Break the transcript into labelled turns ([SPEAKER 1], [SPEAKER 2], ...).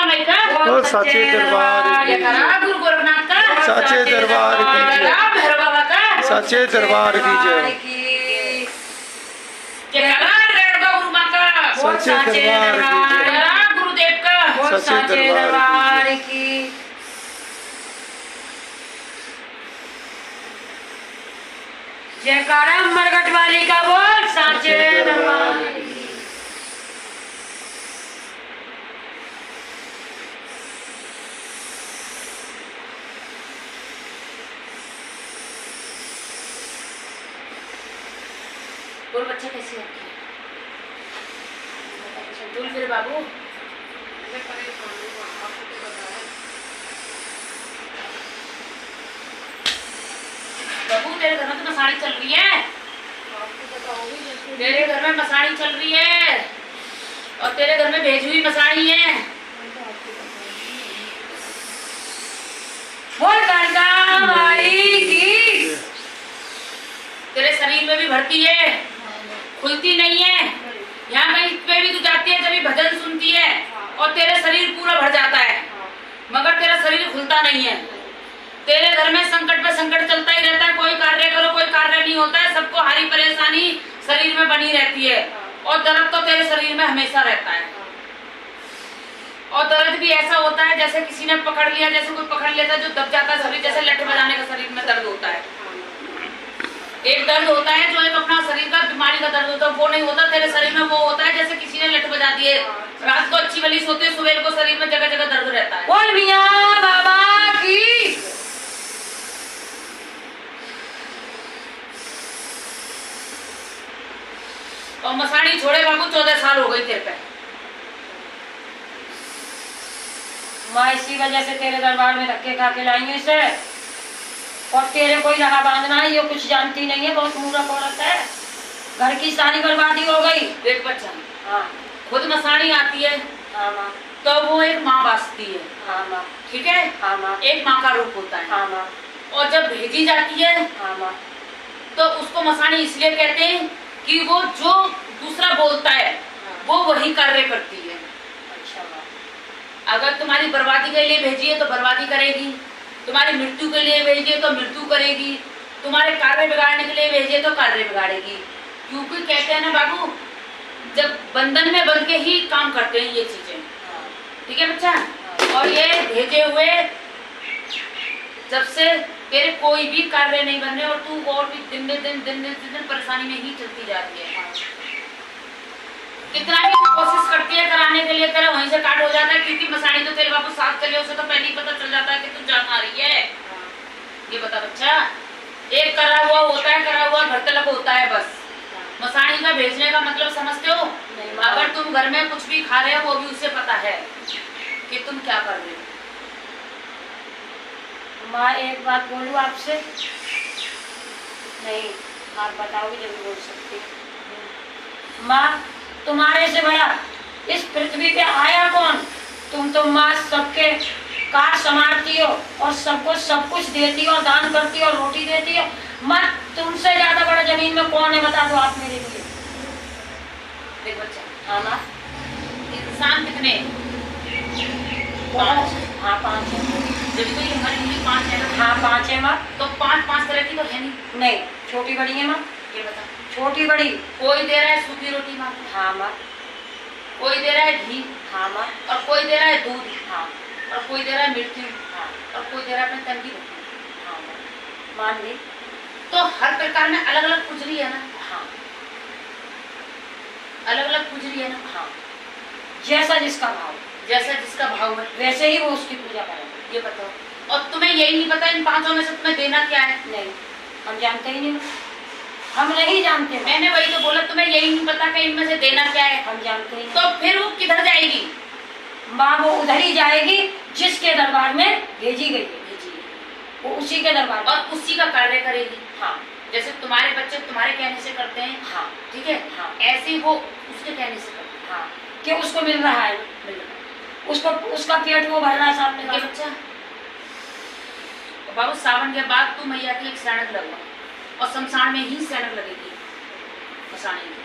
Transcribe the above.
[SPEAKER 1] माई का
[SPEAKER 2] बोल सच्चे दरबार की
[SPEAKER 1] जयकारा गुरु गोरखनाथ का
[SPEAKER 2] सच्चे दरबार की जय।
[SPEAKER 1] जयकारा भैरव बाबा का
[SPEAKER 2] सच्चे दरबार की जय।
[SPEAKER 1] जयकारा रेणुका गुरु माँ का
[SPEAKER 2] सच्चे दरबार की जय।
[SPEAKER 1] जयकारा गुरुदेव का
[SPEAKER 2] सच्चे दरबार
[SPEAKER 3] की जयकारा मरघट वाली का बोल साचे दरबार की।
[SPEAKER 1] बोल बच्चा कैसी है बोल फिर बाबू बाबू तेरे घर में तो मसाणी चल रही है तेरे घर में मसाणी चल रही है और तेरे घर में भेजी हुई मसाणी है
[SPEAKER 3] बोल गंगा माई की
[SPEAKER 1] तेरे शरीर में भी भरती है खुलती नहीं है यहाँ कहीं पे भी तू जाती है जब भजन सुनती है और तेरे शरीर पूरा भर जाता है मगर तेरा शरीर खुलता नहीं है तेरे घर में संकट पे संकट चलता ही रहता है कोई कार्य करो कोई कार्य नहीं होता है सबको हारी परेशानी शरीर में बनी रहती है और दर्द तो तेरे शरीर में हमेशा रहता है और दर्द भी ऐसा होता है जैसे किसी ने पकड़ लिया जैसे कोई पकड़ लेता है जो दब जाता है शरीर जैसे लठ बजाने का शरीर में दर्द होता है एक दर्द होता है जो एक अपना शरीर का बीमारी का दर्द होता है वो नहीं होता तेरे शरीर में वो होता है जैसे किसी ने लठ बजा दिए रात को अच्छी वाली सोते सुबह को शरीर में जगह जगह दर्द रहता है
[SPEAKER 3] बोल मियां बाबा की
[SPEAKER 1] और मसाणी छोड़े बाबू 14 साल हो गई तेरे पे
[SPEAKER 3] माँ इसी वजह से तेरे दरबार में धक्के खा के लाई हूँ इसे और तेरे कोई रहा बांधना है ये कुछ जानती नहीं है बहुत मूर्ख औरत है घर की सारी बर्बादी हो गई
[SPEAKER 1] देख बच्चा
[SPEAKER 3] हाँ
[SPEAKER 1] खुद मसाणी आती है
[SPEAKER 3] हाँ माँ
[SPEAKER 1] तो वो एक माँ बासती है
[SPEAKER 3] हाँ माँ
[SPEAKER 1] ठीक है
[SPEAKER 3] हाँ माँ
[SPEAKER 1] एक माँ का रूप होता है
[SPEAKER 3] हाँ माँ
[SPEAKER 1] और जब भेजी जाती है
[SPEAKER 3] हाँ माँ
[SPEAKER 1] तो उसको मसाणी इसलिए कहते हैं कि वो जो दूसरा बोलता है वो वही कार्य करती है
[SPEAKER 3] अच्छा माँ
[SPEAKER 1] अगर तुम्हारी बर्बादी के लिए भेजी है तो बर्बादी करेगी तुम्हारी मृत्यु के लिए भेजी है तो मृत्यु करेगी तुम्हारे कार्य बिगाड़ने के लिए भेजी है तो कार्य बिगाड़ेगी क्योंकि कहते हैं ना बाबू जब बंधन में बंध के ही काम करते हैं ये चीजें ठीक है बच्चा और ये भेजे हुए जब से तेरे कोई भी कार्य नहीं बनने और तू और भी दिन परेशानी में ही चलती जा रही है कितना भी कोशिश करती है कराने के लिए तेरा वहीं से काट हो जाता है क्योंकि मसाणी तो तेरे बापू साथ चले उसे तो पहले ही पता चल जाता है कि तू जान आ रही है ये बता बच्चा एक करा हुआ होता है करा हुआ घर तलक होता है बस मसाणी का भेजने का मतलब समझते हो अगर तुम घर में कुछ भी खा रहे हो वो भी उसे पता है कि तुम क्या कर रहे हो
[SPEAKER 3] माँ एक बात बोलूँ आपसे नहीं आप बताओगे जब बोल सकती माँ तुम्हारे से बड़ा इस पृथ्वी पे आया कौन तुम तो माँ सबके काट संभालती हो और सबको सब कुछ देती हो दान करती हो रोटी देती हो माँ तुमसे ज्यादा बड़ा जमीन में कौन है बता दो आप मेरे लिए
[SPEAKER 1] देख बच्चा
[SPEAKER 3] हाँ माँ
[SPEAKER 1] इंसान कितने
[SPEAKER 3] पाँच हाँ 5 है
[SPEAKER 1] जब तो ये हमारी उंगली 5 है ना
[SPEAKER 3] हाँ 5 है माँ
[SPEAKER 1] तो 5 तरह की तो है नहीं
[SPEAKER 3] छोटी बड़ी है माँ
[SPEAKER 1] ये बता
[SPEAKER 3] छोटी बड़ी
[SPEAKER 1] कोई दे रहा है सूखी रोटी माँ
[SPEAKER 3] हाँ माँ
[SPEAKER 1] कोई दे रहा है घी
[SPEAKER 3] हाँ माँ
[SPEAKER 1] और कोई दे रहा है दूध
[SPEAKER 3] हाँ
[SPEAKER 1] और कोई दे रहा है मृत्यु
[SPEAKER 3] हाँ
[SPEAKER 1] और कोई दे रहा है अपने तन की रोटी
[SPEAKER 3] हाँ माँ मान ली
[SPEAKER 1] तो हर प्रकार में अलग अलग पुजरी है ना
[SPEAKER 3] हाँ
[SPEAKER 1] अलग अलग पुजरी है ना
[SPEAKER 3] हाँ जैसा जिसका भाव
[SPEAKER 1] जैसा जिसका भाव है
[SPEAKER 3] वैसे ही वो उसकी पूजा करेंगे
[SPEAKER 1] ये बताओ और तुम्हें यही नहीं पता इन 5 में से तुम्हें देना क्या है
[SPEAKER 3] नहीं हम जानते ही नहीं हम नहीं जानते
[SPEAKER 1] मैंने वही तो बोला तुम्हें यही नहीं पता कि इनमें से देना क्या है
[SPEAKER 3] हम जानते ही नहीं
[SPEAKER 1] तो फिर वो किधर जाएगी
[SPEAKER 3] माँ वो उधर ही जाएगी जिसके दरबार में भेजी गई है वो उसी के दरबार में
[SPEAKER 1] और उसी का कार्य करेगी
[SPEAKER 3] हाँ
[SPEAKER 1] जैसे तुम्हारे बच्चे तुम्हारे कहने से करते हैं
[SPEAKER 3] हाँ
[SPEAKER 1] ठीक है
[SPEAKER 3] हाँ
[SPEAKER 1] ऐसे ही वो उसके कहने से करते हैं
[SPEAKER 3] हाँ कि उसको मिल रहा है
[SPEAKER 1] मिल रहा है।
[SPEAKER 3] उसको उसका पेट वो भर रहा है सामने
[SPEAKER 1] ये
[SPEAKER 3] का
[SPEAKER 1] बच्चा बाबू सावन के बाद तू मैया की एक सैनक लगवा और शमशान में ही सैनक लगेगी मसाणी की